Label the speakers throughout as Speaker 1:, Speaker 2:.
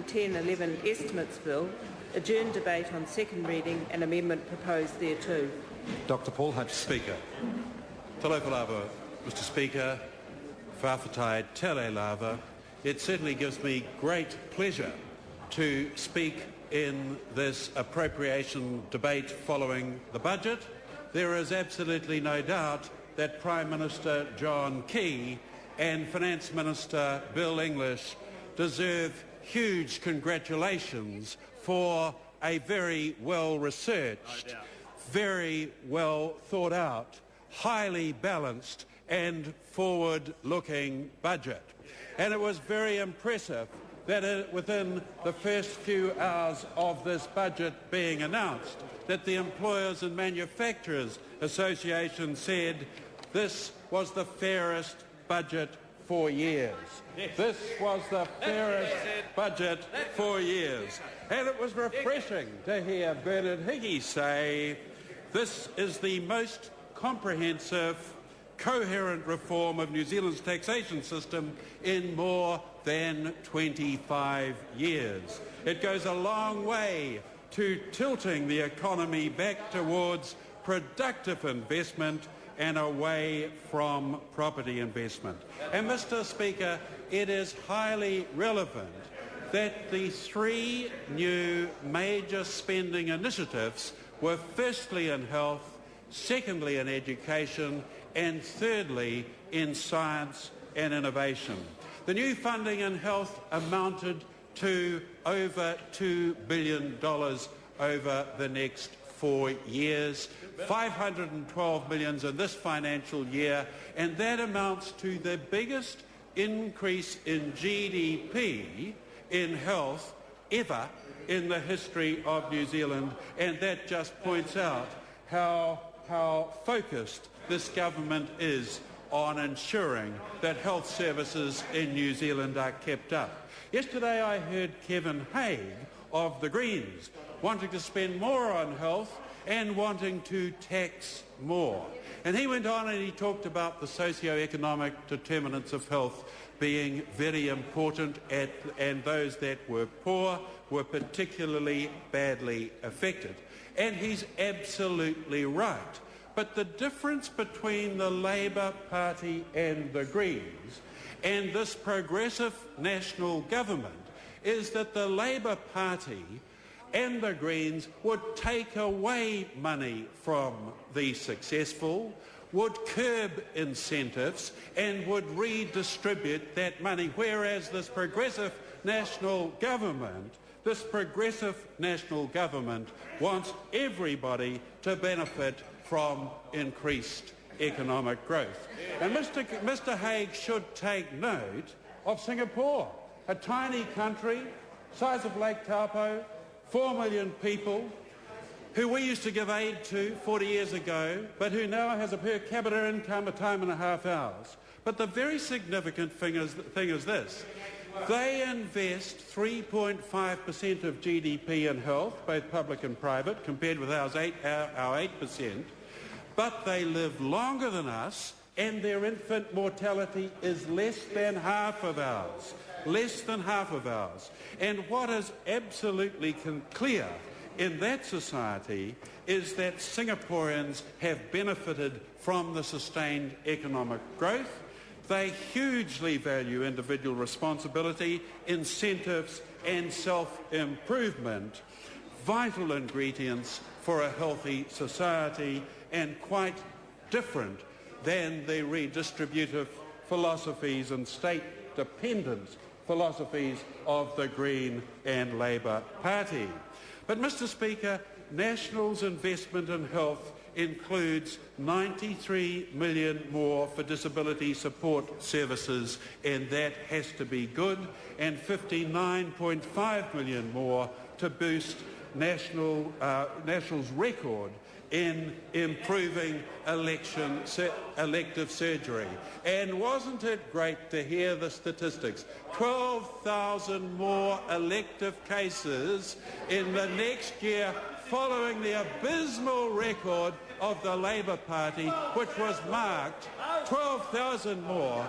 Speaker 1: 1011 Estimates Bill, adjourn debate on second reading and amendment proposed thereto.
Speaker 2: Dr Paul Hutchins.
Speaker 3: Speaker. Talofa lava, Mr Speaker. Whawhatai tele lava. It certainly gives me great pleasure to speak in this appropriation debate following the budget. There is absolutely no doubt that Prime Minister John Key and Finance Minister Bill English deserve huge congratulations for a very well-researched, very well thought out, highly balanced and forward-looking budget. And it was very impressive that within the first few hours of this budget being announced, that the Employers and Manufacturers Association said this was the fairest budget for years. This was the fairest budget for years. And it was refreshing to hear Bernard Higgie say this is the most comprehensive, coherent reform of New Zealand's taxation system in more than 25 years. It goes a long way to tilting the economy back towards productive investment and away from property investment. And Mr Speaker, it is highly relevant that the three new major spending initiatives were firstly in health, secondly in education and thirdly in science and innovation. The new funding in health amounted to over $2 billion over the next 4 years, 512 million in this financial year, and that amounts to the biggest increase in GDP in health ever in the history of New Zealand, and that just points out how focused this government is on ensuring that health services in New Zealand are kept up. Yesterday I heard Kevin Haig of the Greens wanting to spend more on health and wanting to tax more. And he went on and he talked about the socio-economic determinants of health being very important and those that were poor were particularly badly affected. And he's absolutely right. But the difference between the Labour Party and the Greens and this progressive national government is that the Labour Party and the Greens would take away money from the successful, would curb incentives and would redistribute that money, whereas this progressive national government wants everybody to benefit from increased economic growth. And Mr Haig should take note of Singapore, a tiny country, size of Lake Taupo, 4 million people, who we used to give aid to 40 years ago, but who now has a per capita income of time and a half hours. But the very significant thing is this. They invest 3.5% of GDP in health, both public and private, compared with our 8%, but they live longer than us, and their infant mortality is less than half of ours. Less than half of ours. And what is absolutely clear in that society is that Singaporeans have benefited from the sustained economic growth. They hugely value individual responsibility, incentives and self-improvement, vital ingredients for a healthy society and quite different than the redistributive philosophies and state-dependent philosophies of the Green and Labour Party. But, Mr Speaker, National's investment in health includes 93 million more for disability support services, and that has to be good, and 59.5 million more to boost National's record in improving elective surgery. And wasn't it great to hear the statistics? 12,000 more elective cases in the next year, following the abysmal record of the Labour Party, which was marked 12,000 more.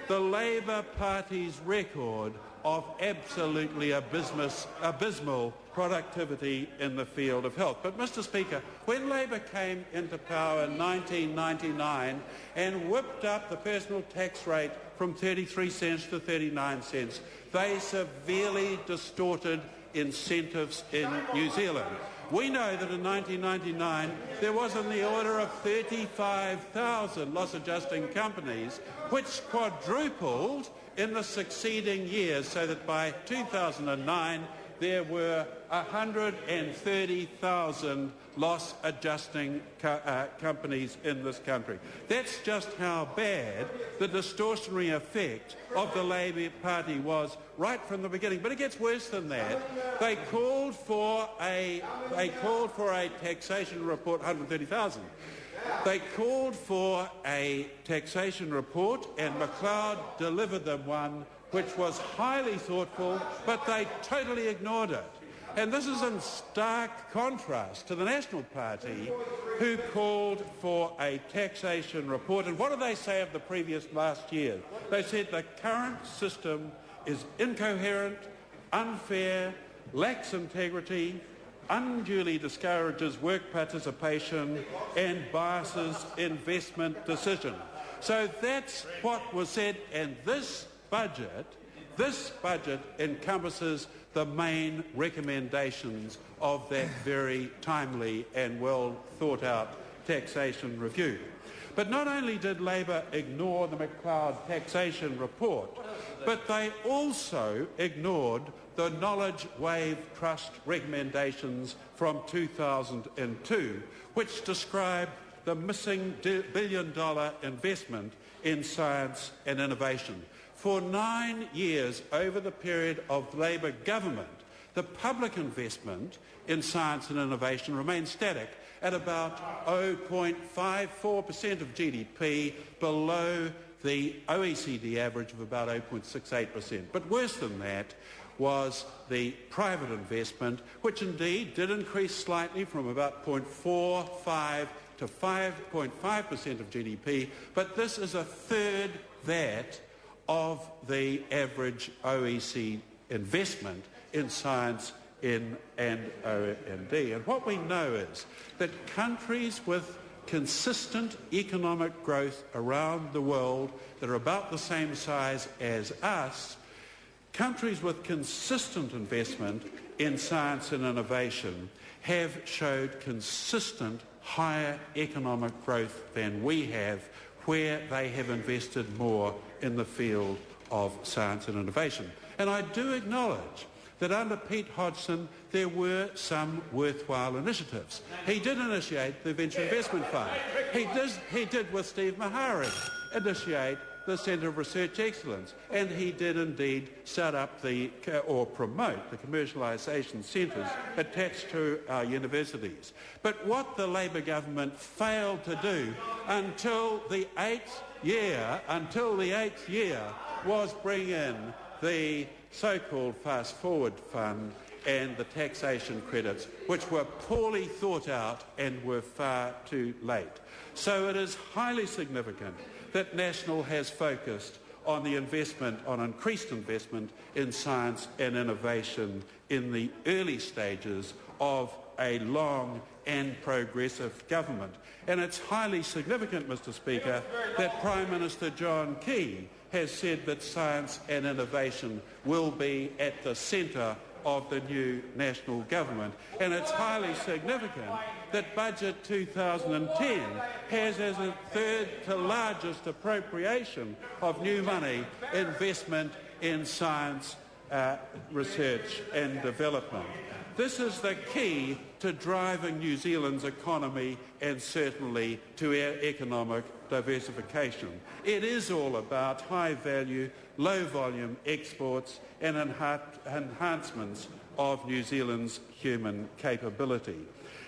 Speaker 3: The Labour Party's record of absolutely abysmal productivity in the field of health. But, Mr. Speaker, when Labor came into power in 1999 and whipped up the personal tax rate from 33 cents to 39 cents, they severely distorted incentives in New Zealand. We know that in 1999 there was in the order of 35,000 loss-adjusting companies, which quadrupled in the succeeding years, so that by 2009 there were 130,000 loss-adjusting companies in this country. That's just how bad the distortionary effect of the Labour Party was right from the beginning. But it gets worse than that. They called for a taxation report, 130,000. They called for a taxation report, and McLeod delivered them one which was highly thoughtful, but they totally ignored it. And this is in stark contrast to the National Party, who called for a taxation report. And what did they say of the last year? They said the current system is incoherent, unfair, lacks integrity, unduly discourages work participation and biases investment decision. So that's what was said, and this budget encompasses the main recommendations of that very timely and well thought out taxation review. But not only did Labor ignore the McLeod taxation report, but they also ignored the Knowledge Wave Trust recommendations from 2002, which described the missing billion-dollar investment in science and innovation. For 9 years over the period of Labor government, the public investment in science and innovation remained static at about 0.54% of GDP, below the OECD average of about 0.68%. But worse than that was the private investment, which indeed did increase slightly from about 0.45 to 5.5% of GDP, but this is a third that of the average OECD investment in science and R&D. And what we know is that countries with consistent economic growth around the world that are about the same size as us, countries with consistent investment in science and innovation have showed consistent higher economic growth than we have, where they have invested more in the field of science and innovation. And I do acknowledge that under Pete Hodgson there were some worthwhile initiatives. He did initiate the Venture Investment Fund. He did with Steve Mahari initiate the Centre of Research Excellence, and he did indeed set up or promote the commercialisation centres attached to our universities. But what the Labor government failed to do until the eighth year was bring in the so-called Fast Forward Fund and the taxation credits, which were poorly thought out and were far too late. So it is highly significant that National has focused on the increased investment in science and innovation in the early stages of a long and progressive government. And it's highly significant, Mr. Speaker, that Prime Minister John Key has said that science and innovation will be at the centre of the new national government. And it's highly significant that Budget 2010 has as a third to largest appropriation of new money investment in science, research and development. This is the key to driving New Zealand's economy and certainly to our economic diversification. It is all about high-value, low-volume exports and enhancements of New Zealand's human capability.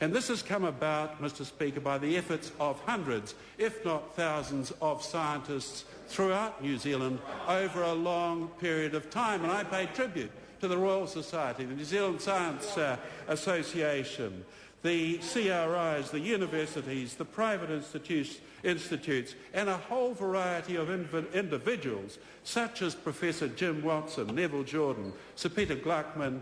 Speaker 3: And this has come about, Mr. Speaker, by the efforts of hundreds, if not thousands, of scientists throughout New Zealand over a long period of time. And I pay tribute to the Royal Society, the New Zealand Science Association, the CRIs, the universities, the private institutes, and a whole variety of individuals, such as Professor Jim Watson, Neville Jordan, Sir Peter Gluckman,